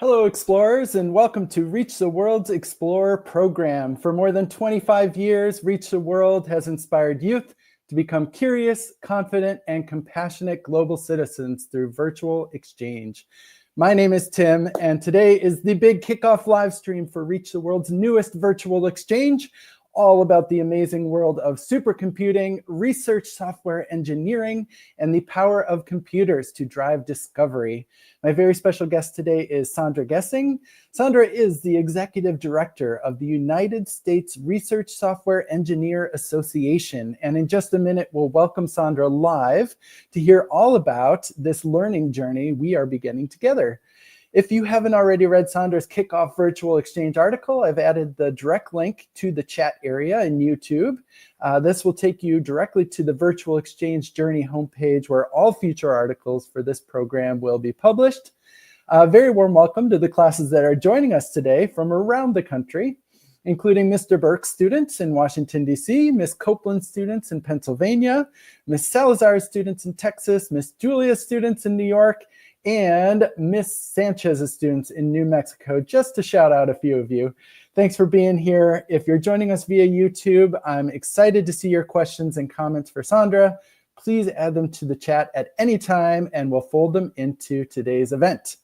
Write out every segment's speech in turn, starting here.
Hello, explorers, and welcome to Reach the World's Explorer program. For more than 25 years, Reach the World has inspired youth to become curious, confident, and compassionate global citizens through virtual exchange. My name is Tim, and today is the big kickoff live stream for Reach the World's newest virtual exchange, all about the amazing world of supercomputing, research software engineering, and the power of computers to drive discovery. My very special guest today is Sandra Gesing. Sandra is the Executive Director of the United States Research Software Engineer Association. And in just a minute, we'll welcome Sandra live to hear all about this learning journey we are beginning together. If you haven't already read Sandra's Kickoff Virtual Exchange article, I've added the direct link to the chat area in YouTube. This will take you directly to the Virtual Exchange Journey homepage where all future articles for this program will be published. Very warm welcome to the classes that are joining us today from around the country, including Mr. Burke students in Washington, D.C., Ms. Copeland students in Pennsylvania, Ms. Salazar students in Texas, Ms. Julia students in New York, and Miss Sanchez's students in New Mexico, just to shout out a few of you. Thanks for being here. If you're joining us via YouTube, I'm excited to see your questions and comments for Sandra. Please add them to the chat at any time, and we'll fold them into today's event.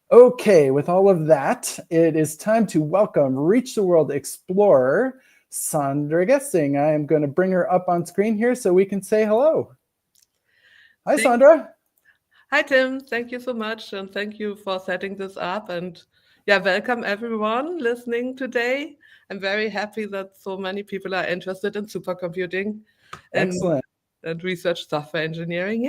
Okay, with all of that, it is time to welcome Reach the World Explorer, Sandra Gesing. I am going to bring her up on screen here so we can say hello. Hi, Sandra. Hi, Tim. Thank you so much, and thank you for setting this up. And yeah, welcome everyone listening today. I'm very happy that so many people are interested in supercomputing and research software engineering.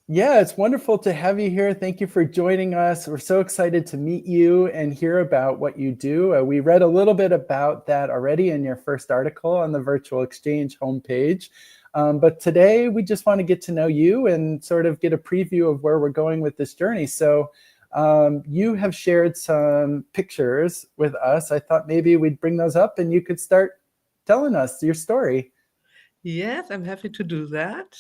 Yeah, it's wonderful to have you here. Thank you for joining us. We're so excited to meet you and hear about what you do. We read a little bit about that already in your first article on the Virtual Exchange homepage. But today we just want to get to know you and sort of get a preview of where we're going with this journey. So you have shared some pictures with us. I thought maybe we'd bring those up and you could start telling us your story. Yes, I'm happy to do that.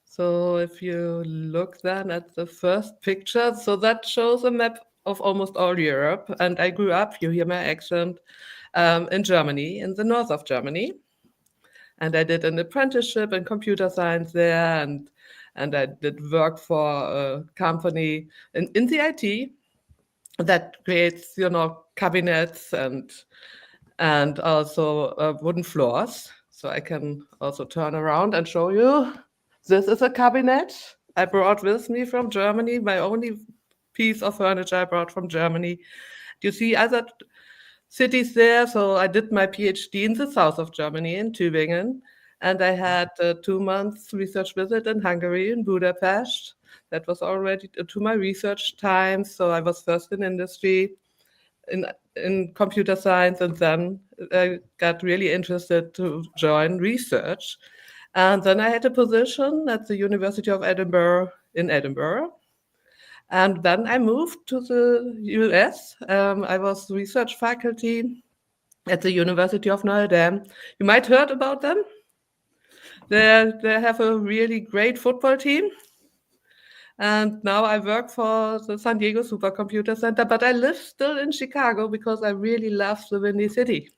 So if you look then at the first picture, so that shows a map of almost all Europe. And I grew up, you hear my accent, in Germany, in the north of Germany. And I did an apprenticeship in computer science there, and I did work for a company in the IT that creates, cabinets and also wooden floors. So I can also turn around and show you. This is a cabinet I brought with me from Germany, my only piece of furniture I brought from Germany. Do you see other cities there? So I did my PhD in the south of Germany, in Tübingen, and I had a 2 months research visit in Hungary, in Budapest. That was already to my research time. So I was first in industry, in computer science, and then I got really interested to join research. And then I had a position at the University of Edinburgh in Edinburgh. And then I moved to the US. I was research faculty at the University of Notre Dame. You might heard about them. They have a really great football team. And now I work for the San Diego Supercomputer Center, but I live still in Chicago because I really love the Windy City.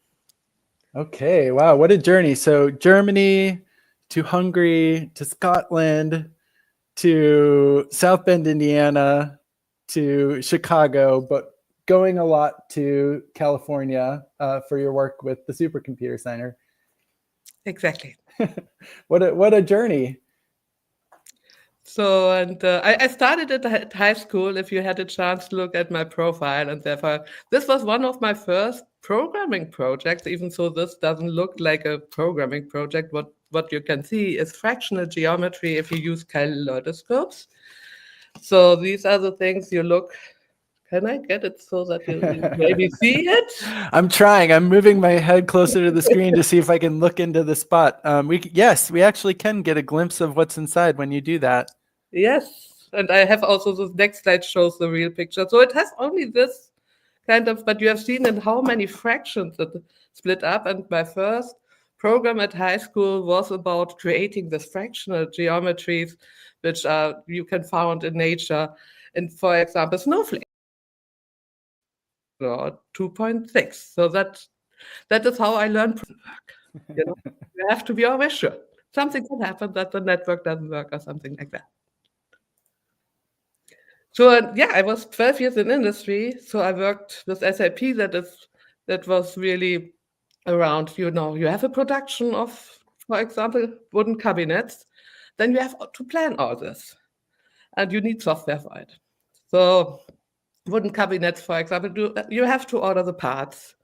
Okay, wow, what a journey. So Germany to Hungary to Scotland to South Bend, Indiana, to Chicago, but going a lot to California for your work with the Supercomputer Center. Exactly. What a journey. So, and I started at high school, if you had a chance to look at my profile, and therefore this was one of my first programming projects, even though this doesn't look like a programming project. What you can see is fractional geometry if you use kaleidoscopes. So these are the things you look. Can I get it so that you maybe see it? I'm trying. I'm moving my head closer to the screen to see if I can look into the spot. Yes, we actually can get a glimpse of what's inside when you do that. Yes, and I have also the next slide shows the real picture. So it has only this kind of, but you have seen in how many fractions it split up. And my first program at high school was about creating this fractional geometries, which you can find in nature, and for example, snowflakes. 2.6. So that is how I learned work. You have to be always sure. Something can happen that the network doesn't work or something like that. So I was 12 years in industry. So I worked with SAP. That was really around, you have a production of, for example, wooden cabinets. Then you have to plan all this, and you need software for it. So wooden cabinets, for example, you have to order the parts.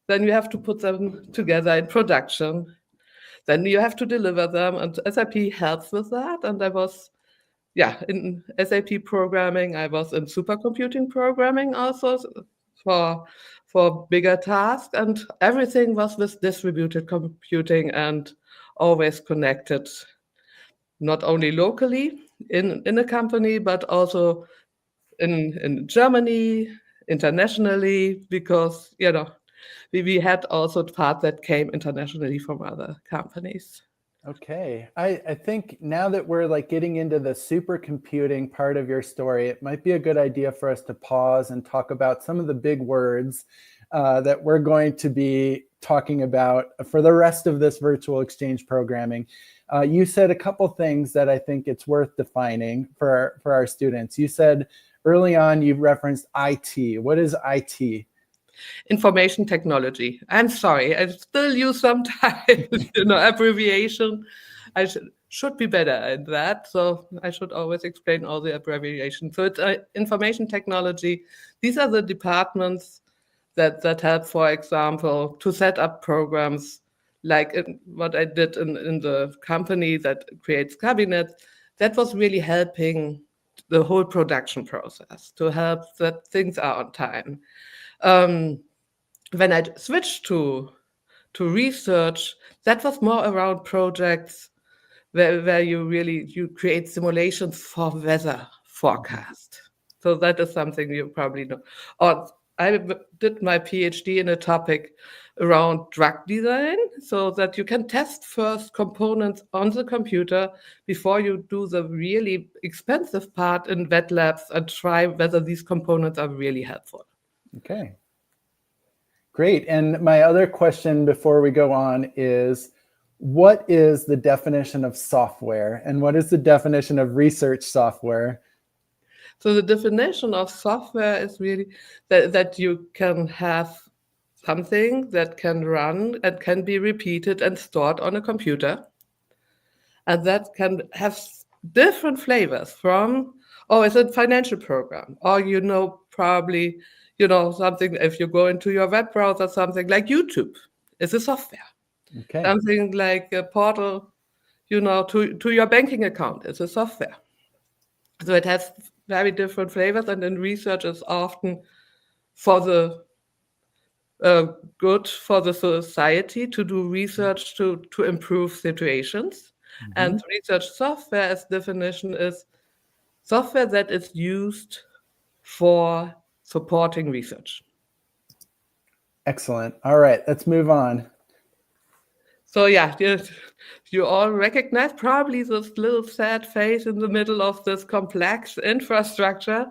Then you have to put them together in production. Then you have to deliver them, and SAP helps with that. And I was, in SAP programming. I was in supercomputing programming also for bigger tasks, and everything was with distributed computing and always connected, not only locally in a company, but also in Germany, internationally, because we had also parts that came internationally from other companies. Okay, I think now that we're like getting into the supercomputing part of your story, it might be a good idea for us to pause and talk about some of the big words that we're going to be talking about for the rest of this virtual exchange programming. You said a couple things that I think it's worth defining for our students. You said early on, you referenced IT. What is IT? Information technology. I'm sorry, I still use sometimes, abbreviation. I should be better at that. So I should always explain all the abbreviations. So it's information technology. These are the departments that help, for example, to set up programs like what I did in the company that creates cabinets. That was really helping the whole production process to help that things are on time. When I switched to research, that was more around projects where you create simulations for weather forecast. So that is something you probably know. Or I did my PhD in a topic around drug design, so that you can test first components on the computer before you do the really expensive part in wet labs and try whether these components are really helpful. Okay. Great. And my other question before we go on is, what is the definition of software and what is the definition of research software? So the definition of software is really that you can have something that can run and can be repeated and stored on a computer. And that can have different flavors from, it's a financial program, or probably something, if you go into your web browser, something like YouTube is a software. Okay. Something like a portal, to your banking account is a software. So it has very different flavors, and in research is often for the good for the society to do research to improve situations. Mm-hmm. And research software, as definition, is software that is used for supporting research. Excellent. All right, let's move on. So you all recognize probably this little sad face in the middle of this complex infrastructure.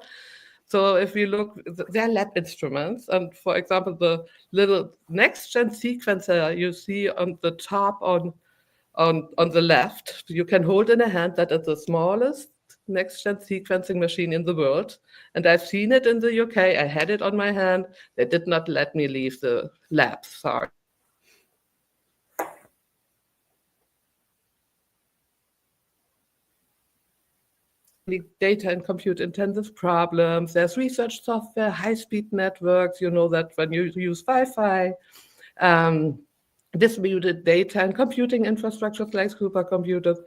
So if you look, they're lab instruments. And for example, the little next-gen sequencer you see on the top on the left, you can hold in a hand. That is the smallest next-gen sequencing machine in the world. And I've seen it in the UK. I had it on my hand. They did not let me leave the lab, sorry. Data and compute intensive problems. There's research software, high-speed networks, that when you use Wi-Fi, distributed data and computing infrastructures like supercomputers,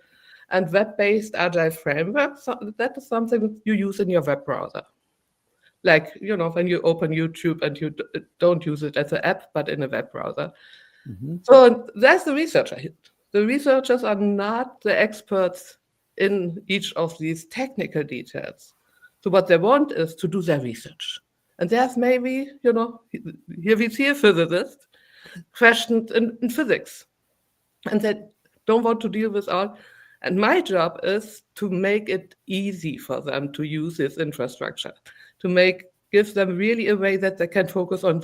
and web-based agile frameworks. So that is something you use in your web browser. Like, when you open YouTube and you don't use it as an app, but in a web browser. Mm-hmm. So that's the researcher. The researchers are not the experts in each of these technical details. So what they want is to do their research. And there's maybe, here we see a physicist questioned in physics. And they don't want to deal with all. And my job is to make it easy for them to use this infrastructure, to make gives them really a way that they can focus on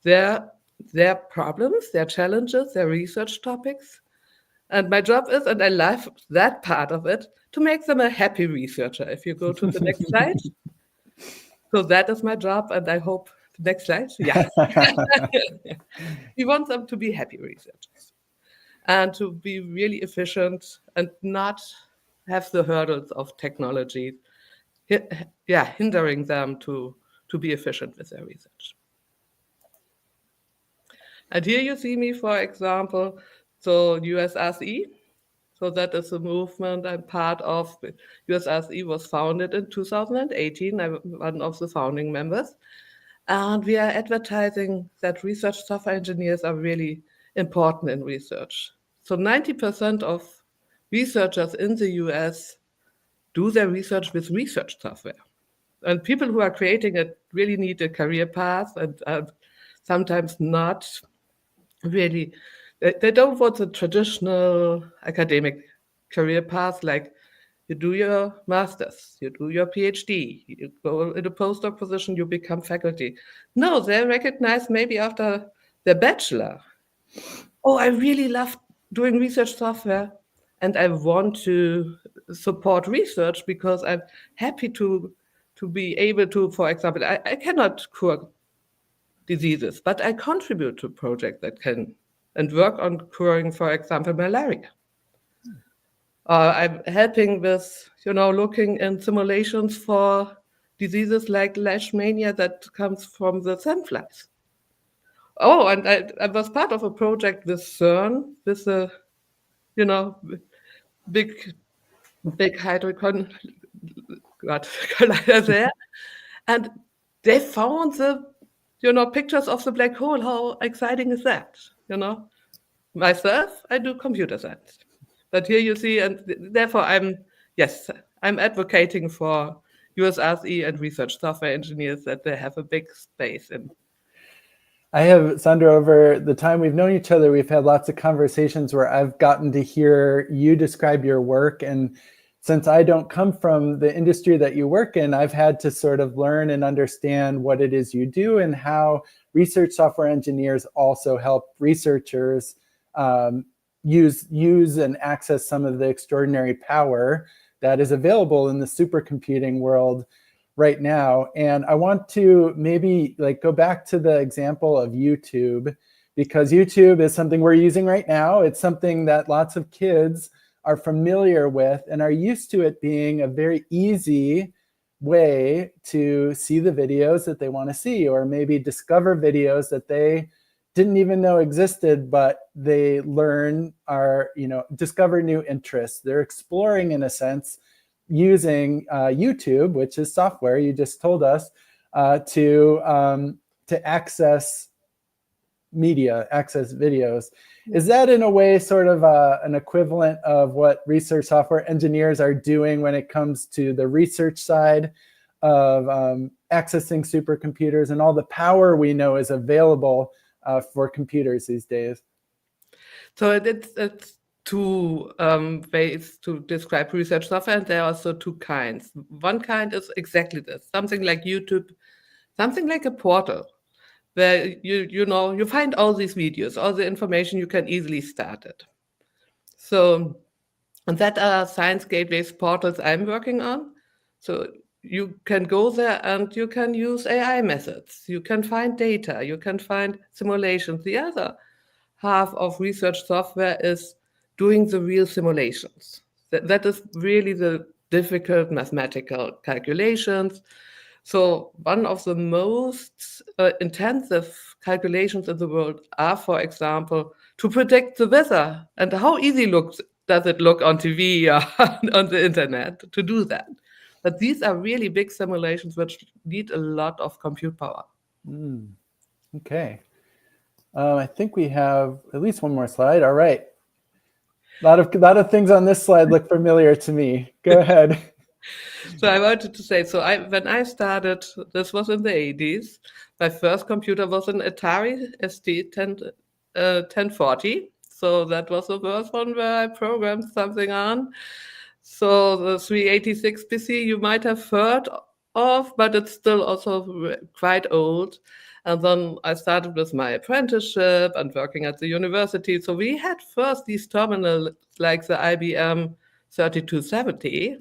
their problems, their challenges, their research topics. And my job is, and I love that part of it, to make them a happy researcher. If you go to the next slide. So that is my job, and I hope the next slide. Yeah. We want them to be happy researchers and to be really efficient and not have the hurdles of technology, hindering them to be efficient with their research. And here you see me, for example, so US-RSE. So that is a movement I'm part of. US-RSE was founded in 2018. I'm one of the founding members. And we are advertising that research software engineers are really important in research. So 90% of researchers in the US do their research with research software. And people who are creating it really need a career path and sometimes not really. They don't want the traditional academic career path, like you do your master's, you do your PhD, you go in a postdoc position, you become faculty. No, they recognize maybe after their bachelor, oh, I really love doing research software and I want to support research because I'm happy to be able to, for example, I cannot cure diseases, but I contribute to a project that can and work on curing, for example, malaria. I'm helping with, looking in simulations for diseases like leishmania that comes from the sandflies. Oh, and I was part of a project with CERN, with a, big hydrogen collider there, and they found the, pictures of the black hole. How exciting is that? Myself, I do computer science. But here you see, and therefore I'm advocating for US-RSE and research software engineers that they have a big space in. I have, Sandra, over the time we've known each other, we've had lots of conversations where I've gotten to hear you describe your work. And since I don't come from the industry that you work in, I've had to sort of learn and understand what it is you do and how research software engineers also help researchers use and access some of the extraordinary power that is available in the supercomputing world right now. And I want to maybe go back to the example of YouTube, because YouTube is something we're using right now. It's something that lots of kids are familiar with and are used to it being a very easy way to see the videos that they want to see, or maybe discover videos that they didn't even know existed, but they learn discover new interests. They're exploring, in a sense, using YouTube, which is software, you just told us, to access media, access videos. Is that in a way sort of an equivalent of what research software engineers are doing when it comes to the research side of accessing supercomputers and all the power we know is available for computers these days? So it's two ways to describe research software, and there are also two kinds. One kind is exactly this, something like YouTube, something like a portal, where you find all these videos, all the information, you can easily start it. So, and that are science gateways portals I'm working on. So you can go there and you can use AI methods. You can find data, you can find simulations. The other half of research software is doing the real simulations. That is really the difficult mathematical calculations. So one of the most intensive calculations in the world are, for example, to predict the weather. And how easy does it look on TV or on the internet to do that? But these are really big simulations which need a lot of compute power. Okay. I think we have at least one more slide. All right. A lot of things on this slide look familiar to me. Go ahead. So I wanted to say, when I started, this was in the 80s. My first computer was an Atari ST 1040. So that was the first one where I programmed something on. So the 386 PC, you might have heard of, but it's still also quite old. And then I started with my apprenticeship and working at the university. So we had first these terminals like the IBM 3270.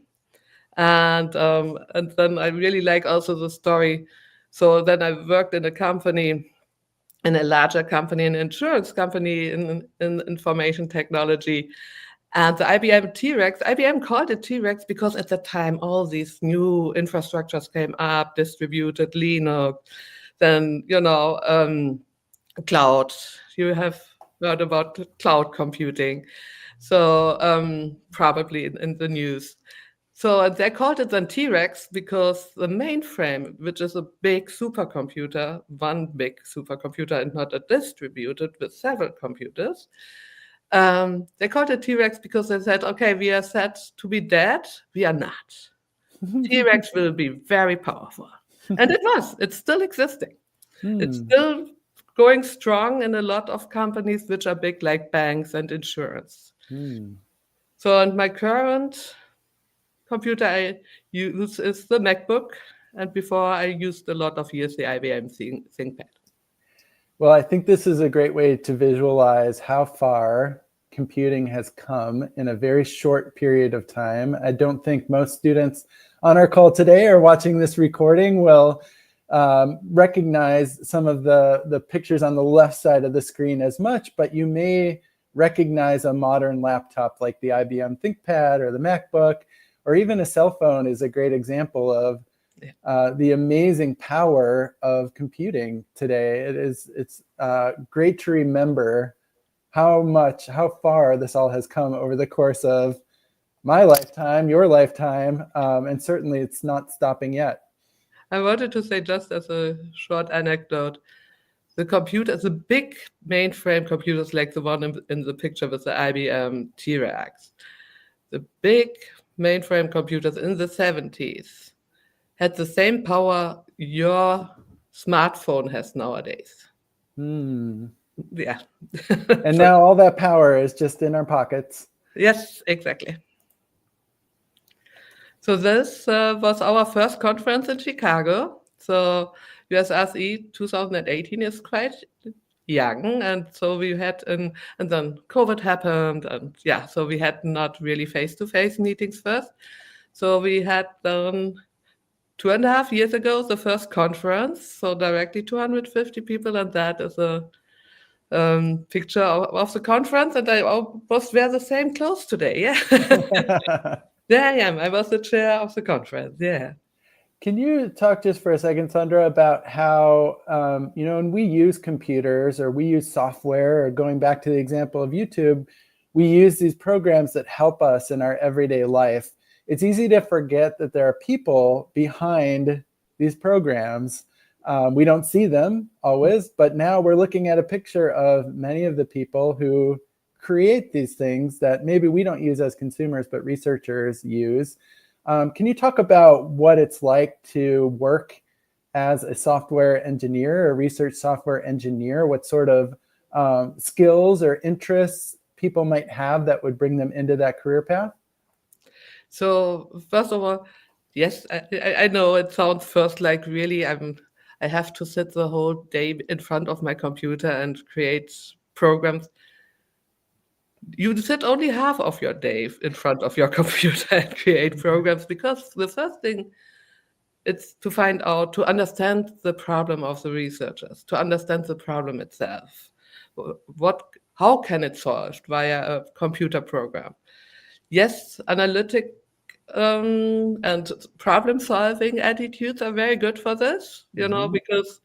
And then I really like also the story. So then I worked in a company, in a larger company, an insurance company in information technology. And the IBM T-Rex, IBM called it T-Rex because at the time all these new infrastructures came up, distributed Linux, then, cloud. You have heard about cloud computing. So probably in the news. So they called it then T-Rex because the mainframe, which is a big supercomputer, one big supercomputer and not a distributed with several computers, they called it T-Rex because they said, okay, we are set to be dead. We are not. T-Rex will be very powerful. And it was. It's still existing. It's still going strong in a lot of companies which are big, like banks and insurance. So, and my current computer I use is the MacBook. And before I used a lot of years the IBM ThinkPad. Well, I think this is a great way to visualize how far computing has come in a very short period of time. I don't think most students on our call today or watching this recording will recognize some of the pictures on the left side of the screen as much, but you may recognize a modern laptop like the IBM ThinkPad or the MacBook, or even a cell phone is a great example of the amazing power of computing today. It's great to remember how far this all has come over the course of my lifetime, your lifetime, and certainly it's not stopping yet. I wanted to say, just as a short anecdote, the computers, the big mainframe computers like the one in the picture with the IBM T-Rex, the big mainframe computers in the 70s had the same power your smartphone has nowadays. Yeah. And now all that power is just in our pockets. Yes, exactly. So this was our first conference in Chicago. So US-RSE 2018 is quite young, and so we had and then COVID happened, and yeah, so we had not really face-to-face meetings first. So we had done 2.5 years ago the first conference, so directly 250 people, and that is a picture of the conference, and I almost wear the same clothes today. Yeah. There I am. I was the chair of the conference. Yeah. Can you talk just for a second, Sandra, about how, when we use computers or we use software, or going back to the example of YouTube, we use these programs that help us in our everyday life. It's easy to forget that there are people behind these programs. We don't see them always, but now we're looking at a picture of many of the people who create these things that maybe we don't use as consumers, but researchers use. Can you talk about what it's like to work as a software engineer, a research software engineer? What sort of skills or interests people might have that would bring them into that career path? So first of all, yes, I know it sounds first like really I have to sit the whole day in front of my computer and create programs. You sit only half of your day in front of your computer and create programs, because the first thing it's to find out, to understand the problem of the researchers, to understand the problem itself. How can it solved via a computer program? Yes, analytic and problem-solving attitudes are very good for this, because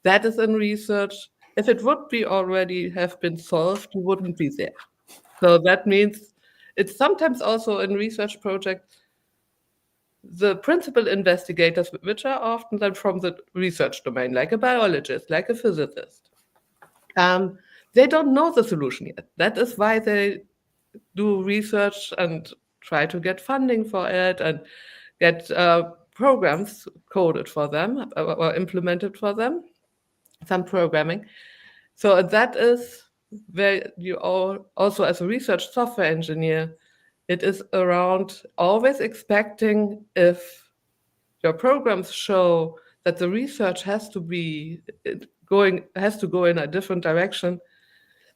that is in research. If it would be already have been solved, you wouldn't be there. So that means it's sometimes also in research projects, the principal investigators, which are often then from the research domain, like a biologist, like a physicist, they don't know the solution yet. That is why they do research and try to get funding for it and get programs coded for them or implemented for them, some programming. So that is where you also, as a research software engineer, it is around always expecting if your programs show that the research has to go in a different direction,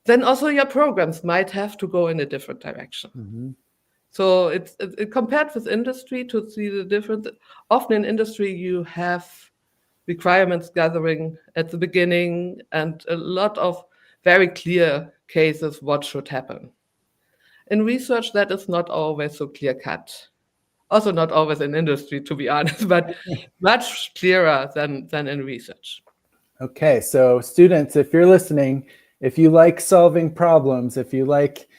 then also your programs might have to go in a different direction. Mhm. So it compared with industry to see the difference. Often in industry, you have requirements gathering at the beginning and a lot of very clear cases what should happen. In research, that is not always so clear cut. Also not always in industry, to be honest, but much clearer than in research. Okay, so students, if you're listening, if you like solving problems, if you like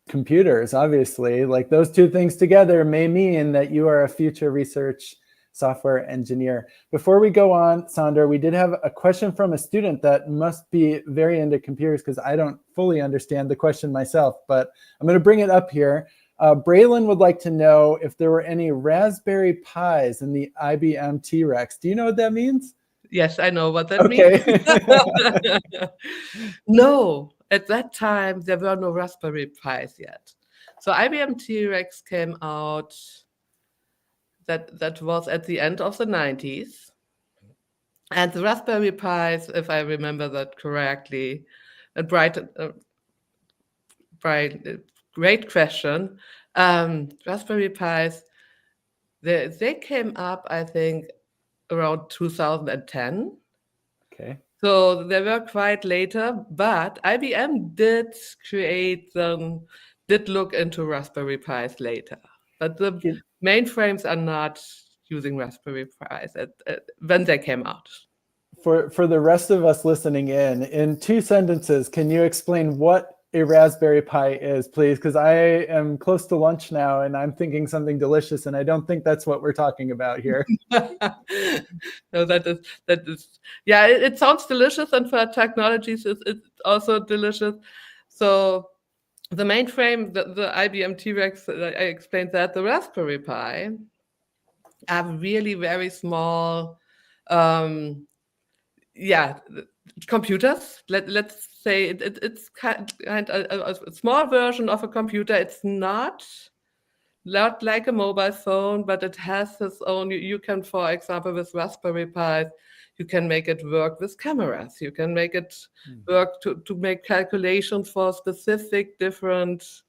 computers, obviously, like those two things together may mean that you are a future research software engineer. Before we go on, Sandra, we did have a question from a student that must be very into computers because I don't fully understand the question myself, but I'm going to bring it up here. Braylon would like to know if there were any Raspberry Pis in the IBM T-Rex. Do you know what that means? Yes, I know what that Okay. means. No, at that time, there were no Raspberry Pis yet. So IBM T-Rex came out, that was at the end of the 90s. And the Raspberry Pis, if I remember that correctly, a great question. Raspberry Pis, they came up, I think, around 2010. Okay. So they were quite later, but IBM did look into Raspberry Pis later. But the mainframes are not using Raspberry Pis when they came out. For the rest of us listening in 2 sentences, can you explain what a Raspberry Pi is, please? Because I am close to lunch now and I'm thinking something delicious, and I don't think that's what we're talking about here. No, that is, yeah, it sounds delicious, and for technologies, it's also delicious. So the mainframe, the IBM T-Rex, I explained that. The Raspberry Pi are really very small, computers. Let's say it's kind of a small version of a computer. It's not like a mobile phone, but it has its own. You can, for example, with Raspberry Pi, you can make it work with cameras. You can make it work to make calculations for specific different.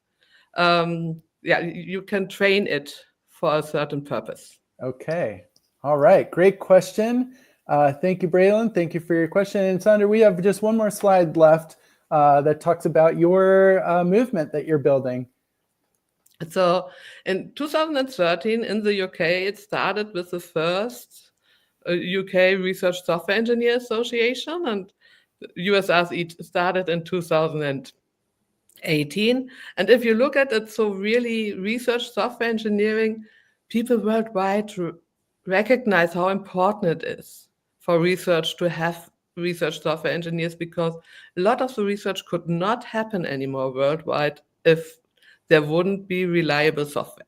You can train it for a certain purpose. Okay. All right. Great question. Thank you, Braylon. Thank you for your question. And Sandra, we have just one more slide left that talks about your movement that you're building. So in 2013 in the UK, it started with the first UK Research Software Engineer Association, and US-RSE started in 2018. And if you look at it, so really research software engineering, people worldwide recognize how important it is for research to have research software engineers, because a lot of the research could not happen anymore worldwide if there wouldn't be reliable software.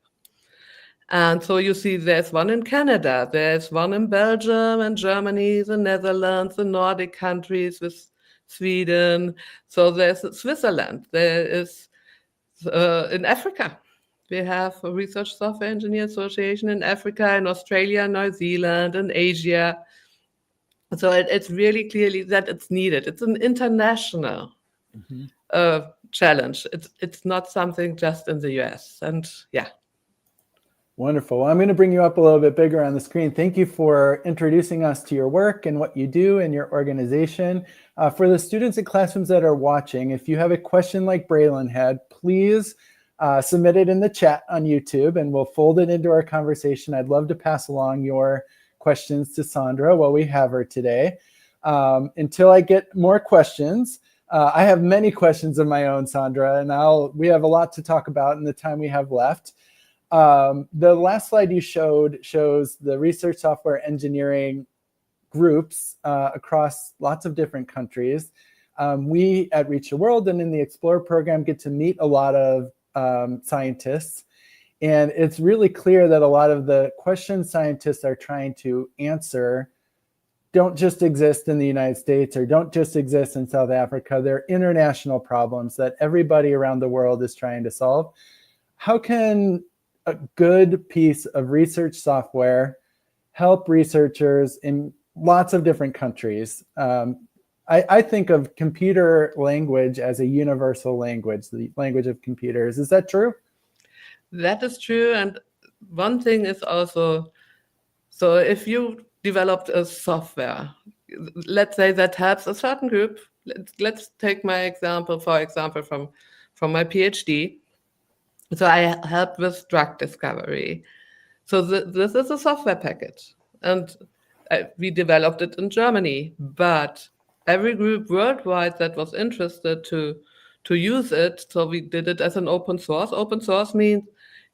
And so you see there's one in Canada, there's one in Belgium and Germany, the Netherlands, the Nordic countries with Sweden. So there's Switzerland, there is in Africa. We have a Research Software Engineer Association in Africa, in Australia, New Zealand, and Asia. So it's really clearly that it's needed. It's an international challenge. It's not something just in the US. And yeah. Wonderful. Well, I'm going to bring you up a little bit bigger on the screen. Thank you for introducing us to your work and what you do in your organization. For the students in classrooms that are watching, if you have a question like Braylon had, please submit it in the chat on YouTube and we'll fold it into our conversation. I'd love to pass along your questions to Sandra while we have her today. Until I get more questions, I have many questions of my own, Sandra, and we have a lot to talk about in the time we have left. The last slide you showed shows the research software engineering groups across lots of different countries. We at Reach the World and in the Explore program get to meet a lot of scientists. And it's really clear that a lot of the questions scientists are trying to answer don't just exist in the United States or don't just exist in South Africa. They're international problems that everybody around the world is trying to solve. How can a good piece of research software help researchers in lots of different countries. I think of computer language as a universal language, the language of computers. Is that true? That is true. And one thing is also, so if you developed a software, let's say that helps a certain group. Let's take my example, for example, from my PhD. So I help with drug discovery. So this is a software package, and we developed it in Germany. But every group worldwide that was interested to use it, so we did it as an open source. Open source means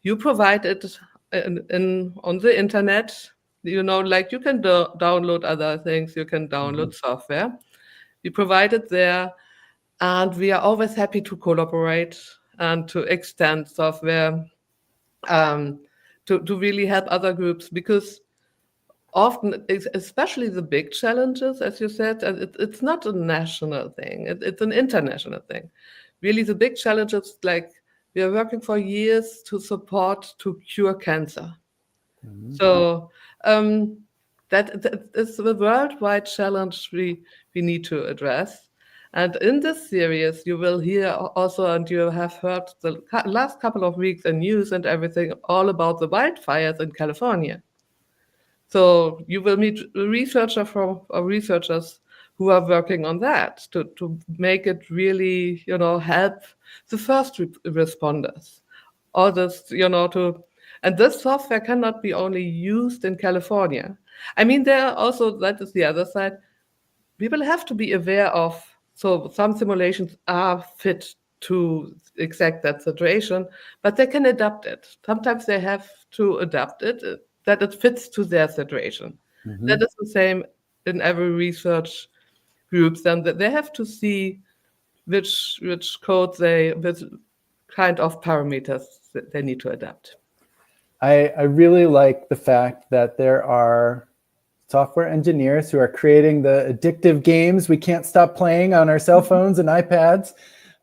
you provide it on the internet. You know, like you can download other things, you can download software. We provide it there, and we are always happy to collaborate and to extend software to really help other groups, because often, especially the big challenges, as you said, it's not a national thing, it's an international thing. Really, the big challenges, like we are working for years to support to cure cancer. So that is the worldwide challenge we need to address. And in this series, you will hear also, and you have heard the last couple of weeks in news and everything, all about the wildfires in California. So you will meet researchers who are working on that to make it really, help the first responders. All this, and this software cannot be only used in California. I mean, there are also, that is the other side, people have to be aware of, so some simulations are fit to exact that situation, but they can adapt it. Sometimes they have to adapt it, that it fits to their situation. That is the same in every research group. Then they have to see which code which kind of parameters that they need to adapt. I really like the fact that there are software engineers who are creating the addictive games we can't stop playing on our cell phones and iPads.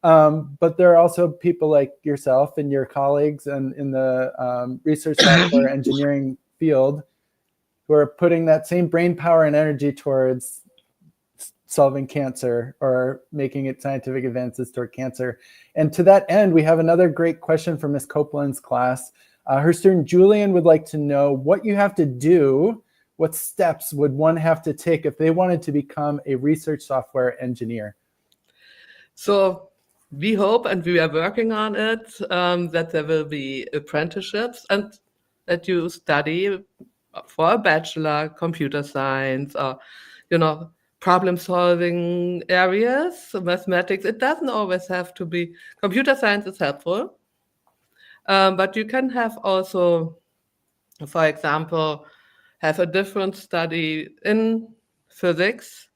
But there are also people like yourself and your colleagues and in the research software engineering field who are putting that same brain power and energy towards solving cancer or making it scientific advances toward cancer. And to that end, we have another great question from Ms. Copeland's class. Her student Julian would like to know what you have to do, what steps would one have to take if they wanted to become a research software engineer? So we hope, and we are working on it, that there will be apprenticeships and that you study for a bachelor, computer science, or, problem solving areas, mathematics. It doesn't always have to be, computer science is helpful. But you can have also, for example, have a different study in physics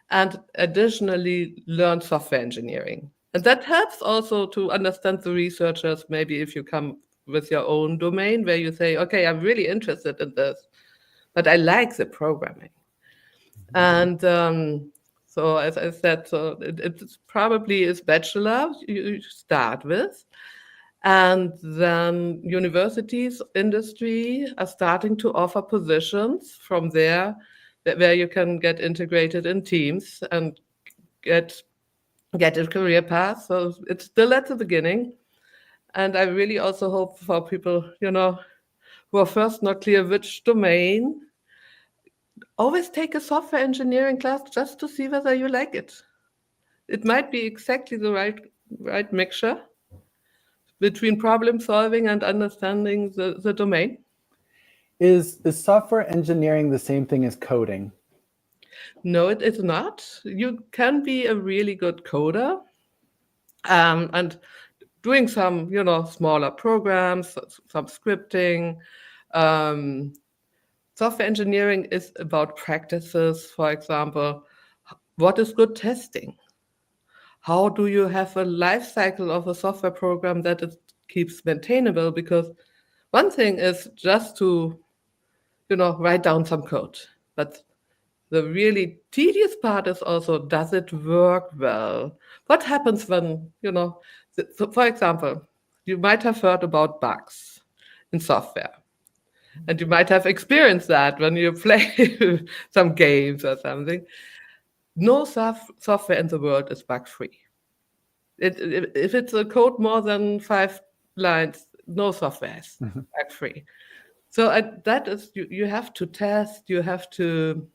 and additionally learn software engineering. And that helps also to understand the researchers, maybe if you come with your own domain where you say, okay, I'm really interested in this, but I like the programming. And so as I said, so it probably is bachelor you start with. And then universities, industry are starting to offer positions from there where you can get integrated in teams and get a career path. So it's still at the beginning. And I really also hope for people, who are first not clear which domain, always take a software engineering class just to see whether you like it. It might be exactly the right mixture between problem solving and understanding the domain. Is software engineering the same thing as coding? No, it is not. You can be a really good coder and doing some, smaller programs, some scripting. Software engineering is about practices. For example, what is good testing? How do you have a life cycle of a software program that it keeps maintainable? Because one thing is just to, write down some code. But the really tedious part is also, does it work well? What happens when, so for example, you might have heard about bugs in software. And you might have experienced that when you play some games or something. No software in the world is bug-free. If it's a code more than 5 lines, no software is bug-free. So that is, you have to test, you have to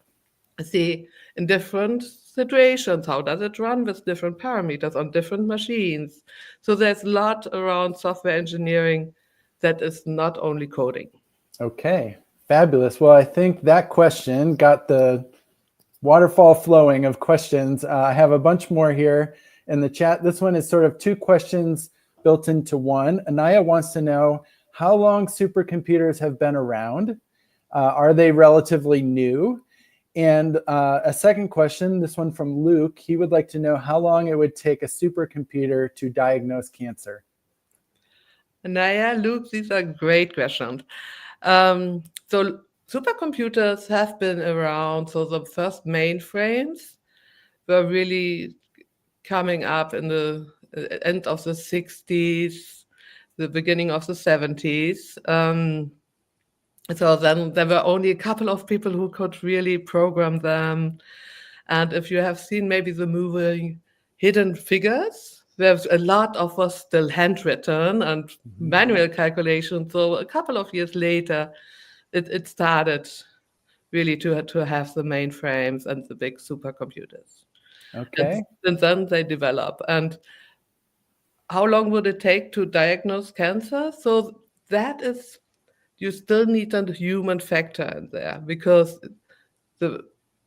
see in different situations, how does it run with different parameters on different machines. So there's a lot around software engineering that is not only coding. Okay, fabulous. Well, I think that question got the waterfall flowing of questions. I have a bunch more here in the chat. This one is sort of 2 questions built into one. Anaya wants to know how long supercomputers have been around. Are they relatively new? And a second question, this one from Luke, he would like to know how long it would take a supercomputer to diagnose cancer. Anaya, Luke, these are great questions. So supercomputers have been around. So the first mainframes were really coming up in the end of the 60s, the beginning of the 70s. So then there were only a couple of people who could really program them. And if you have seen maybe the movie Hidden Figures, there's a lot of was still handwritten and manual calculation. So a couple of years later, it started really to have the mainframes and the big supercomputers. Okay. And then they develop. And how long would it take to diagnose cancer? So that is, you still need a human factor in there, because the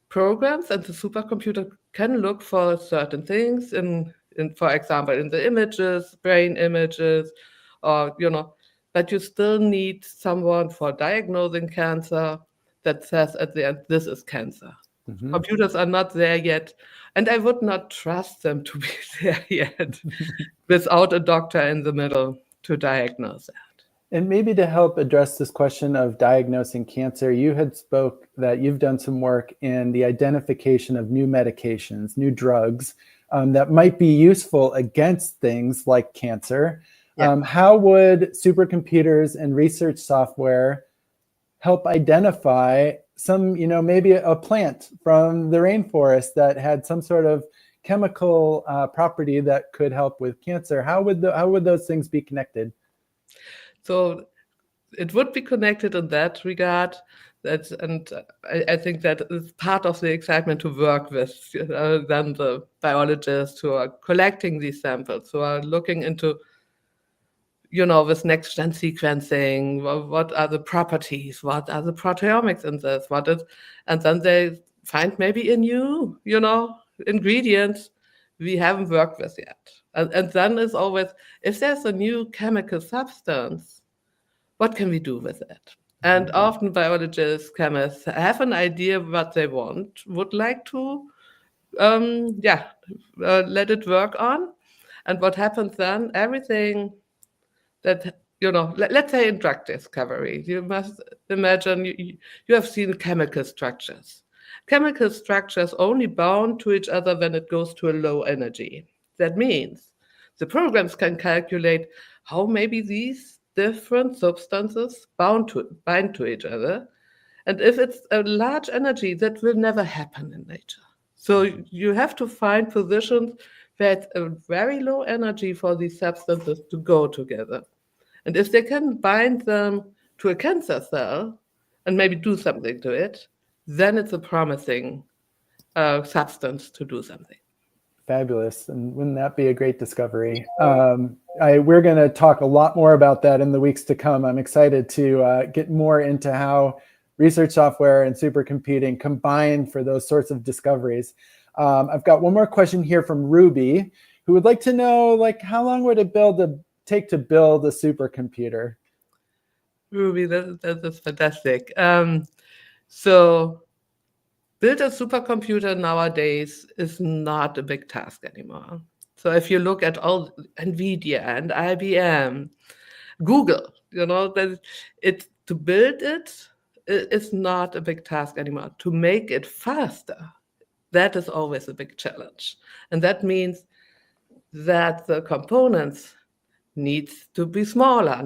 programs and the supercomputer can look for certain things in for example, in the images, brain images, or, but you still need someone for diagnosing cancer that says at the end, this is cancer. Computers are not there yet, and I would not trust them to be there yet without a doctor in the middle to diagnose that. And maybe to help address this question of diagnosing cancer, you had spoke that you've done some work in the identification of new medications, new drugs that might be useful against things like cancer. Yeah. How would supercomputers and research software help identify some, maybe a plant from the rainforest that had some sort of chemical property that could help with cancer? How would those things be connected? So it would be connected in that regard. And I think that is part of the excitement to work with then the biologists who are collecting these samples, who are looking into, with next-gen sequencing, what are the properties, what are the proteomics in this, and then they find maybe a new, ingredient we haven't worked with yet. And then is always, if there's a new chemical substance, what can we do with it? And often biologists, chemists have an idea what they would like to, let it work on. And what happens then, everything that, let's say in drug discovery, you must imagine you have seen chemical structures. Chemical structures only bound to each other when it goes to a low energy. That means the programs can calculate how maybe these different substances bind to each other. And if it's a large energy, that will never happen in nature. So you have to find positions where it's a very low energy for these substances to go together. And if they can bind them to a cancer cell and maybe do something to it, then it's a promising substance to do something. Fabulous. And wouldn't that be a great discovery? We're going to talk a lot more about that in the weeks to come. I'm excited to get more into how research software and supercomputing combine for those sorts of discoveries. I've got one more question here from Ruby, who would like to know, how long would it take to build a supercomputer? Ruby, that's fantastic. So build a supercomputer nowadays is not a big task anymore. So if you look at all NVIDIA and IBM, Google, to build it is not a big task anymore. To make it faster, that is always a big challenge. And that means that the components needs to be smaller,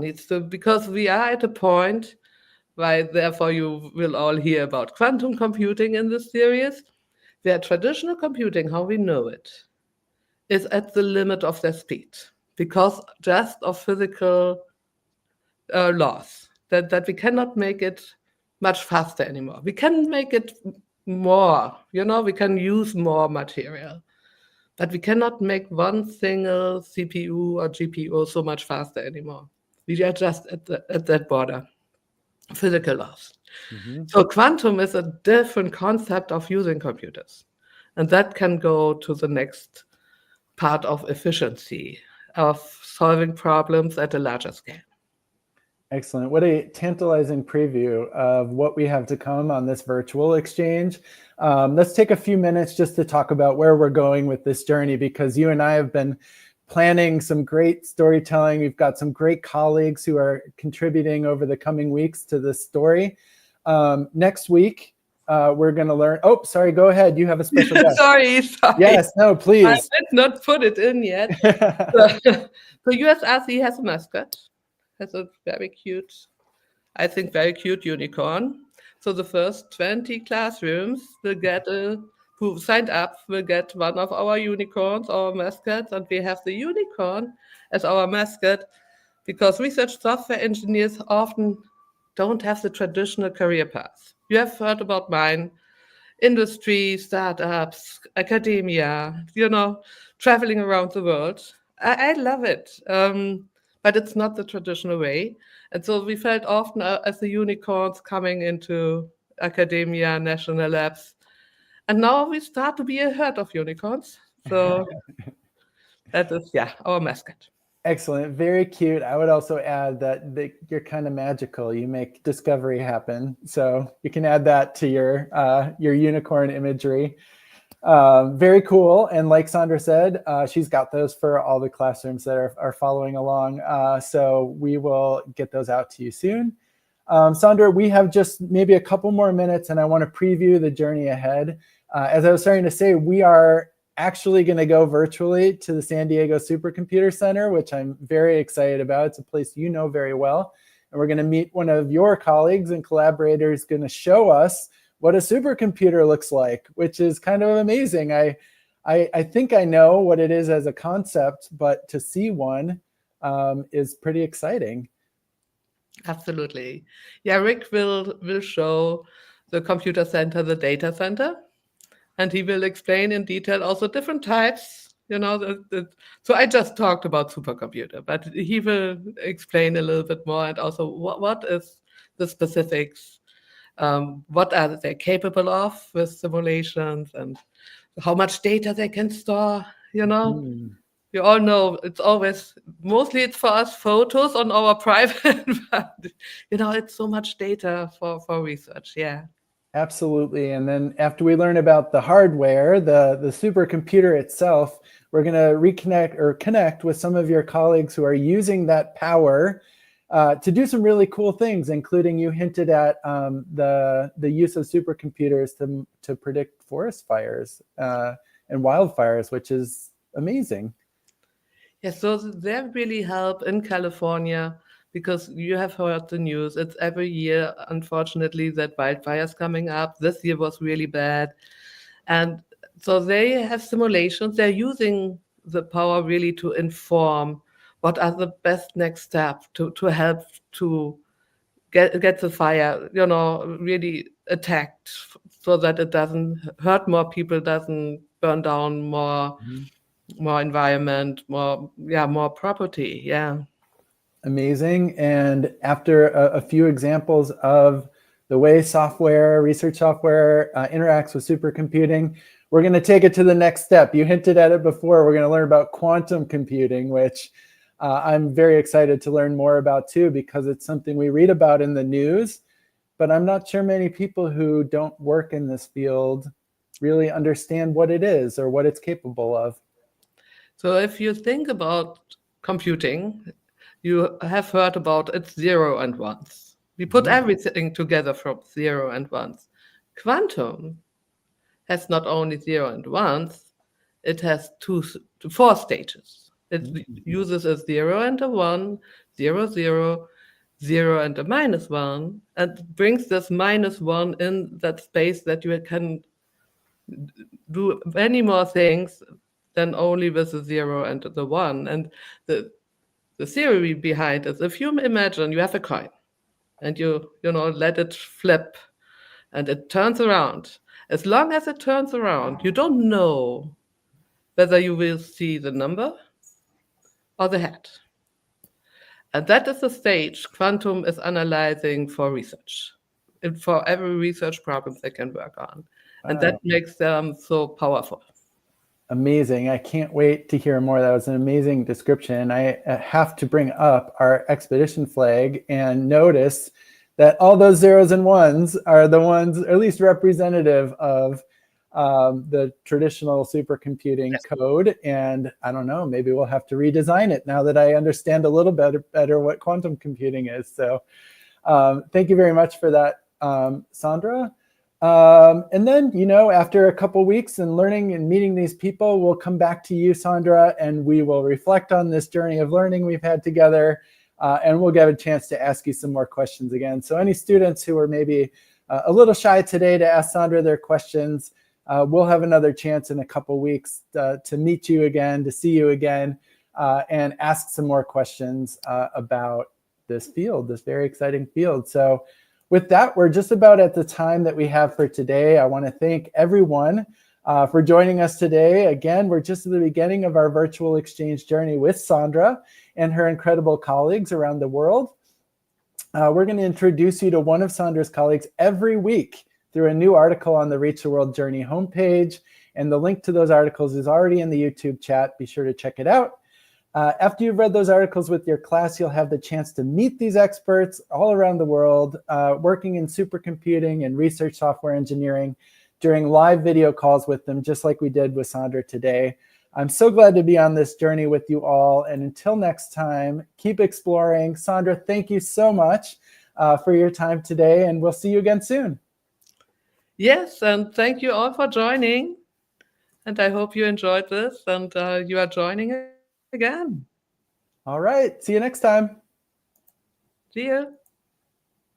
because we are at a point why therefore you will all hear about quantum computing in this series, where traditional computing, how we know it, is at the limit of their speed because just of physical laws that we cannot make it much faster anymore. We can make it more, we can use more material, but we cannot make one single CPU or GPU so much faster anymore. We are just at that border, physical laws. So quantum is a different concept of using computers, and that can go to the next part of efficiency, of solving problems at a larger scale. Excellent. What a tantalizing preview of what we have to come on this virtual exchange. Let's take a few minutes just to talk about where we're going with this journey, because you and I have been planning some great storytelling. We've got some great colleagues who are contributing over the coming weeks to this story. Next week, we're going to learn. Oh, sorry, go ahead. You have a special guest. Sorry. Yes, no, please. I did not put it in yet. The US-RSE has a mascot. Has a very cute unicorn. So the first 20 classrooms will get who signed up will get one of our unicorns, our mascots, and we have the unicorn as our mascot because research software engineers often don't have the traditional career path. You have heard about mine: industry, startups, academia, traveling around the world. I love it. But it's not the traditional way. And so we felt often as the unicorns coming into academia, national labs. And now we start to be a herd of unicorns. So that is, our mascot. Excellent. Very cute. I would also add that you're kind of magical. You make discovery happen. So you can add that to your unicorn imagery. Very cool. And like Sandra said, she's got those for all the classrooms that are following along. So we will get those out to you soon. Sandra, we have just maybe a couple more minutes and I want to preview the journey ahead. As I was starting to say, we are actually going to go virtually to the San Diego Supercomputer Center, which I'm very excited about. It's a place you know very well. And we're going to meet one of your colleagues and collaborators going to show us what a supercomputer looks like, which is kind of amazing. I think I know what it is as a concept, but to see one is pretty exciting. Absolutely. Yeah, Rick will show the computer center, the data center, and he will explain in detail also different types. So I just talked about supercomputer, but he will explain a little bit more and also what is the specifics. What are they capable of with simulations and how much data they can store, You all know it's mostly for us photos on our private, but, it's so much data for research. Yeah. Absolutely. And then after we learn about the hardware, the supercomputer itself, we're going to connect with some of your colleagues who are using that power to do some really cool things, including you hinted at the use of supercomputers to predict forest fires and wildfires, which is amazing. Yeah, so they really help in California because you have heard the news. It's every year, unfortunately, that wildfires coming up. This year was really bad. And so they have simulations. They're using the power really to inform what are the best next steps to help to get the fire, really attacked so that it doesn't hurt more people, doesn't burn down more environment, more property. Yeah. Amazing. And after a few examples of the way research software interacts with supercomputing, we're going to take it to the next step. You hinted at it before. We're going to learn about quantum computing, which I'm very excited to learn more about too, because it's something we read about in the news, but I'm not sure many people who don't work in this field really understand what it is or what it's capable of. So if you think about computing, you have heard about it's 0 and 1s. We put everything together from 0 and 1s. Quantum has not only 0 and 1s, it has 4 stages. It uses a 0 and a 1, 0, 0, 0 and a -1, and brings this -1 in that space that you can do many more things than only with the 0 and the 1. And the theory behind it, if you imagine you have a coin and you let it flip and it turns around, as long as it turns around, you don't know whether you will see the number or the head. And that is the stage quantum is analyzing for research, and for every research problem they can work on. And that makes them so powerful. Amazing. I can't wait to hear more. That was an amazing description. I have to bring up our expedition flag and notice that all those zeros and ones are the ones, at least representative of the traditional supercomputing code. And I don't know, maybe we'll have to redesign it now that I understand a little better what quantum computing is. So thank you very much for that, Sandra. And then, after a couple weeks and learning and meeting these people, we'll come back to you, Sandra, and we will reflect on this journey of learning we've had together, and we'll get a chance to ask you some more questions again. So any students who are maybe a little shy today to ask Sandra their questions, we'll have another chance in a couple weeks to meet you again, to see you again, and ask some more questions about this field, this very exciting field. So with that, we're just about at the time that we have for today. I want to thank everyone for joining us today. Again, we're just at the beginning of our virtual exchange journey with Sandra and her incredible colleagues around the world. We're going to introduce you to one of Sandra's colleagues every week through a new article on the Reach the World Journey homepage. And the link to those articles is already in the YouTube chat. Be sure to check it out. After you've read those articles with your class, you'll have the chance to meet these experts all around the world, working in supercomputing and research software engineering during live video calls with them, just like we did with Sandra today. I'm so glad to be on this journey with you all. And until next time, keep exploring. Sandra, thank you so much for your time today, and we'll see you again soon. Yes, and thank you all for joining. And I hope you enjoyed this and you are joining again. All right. See you next time. See you.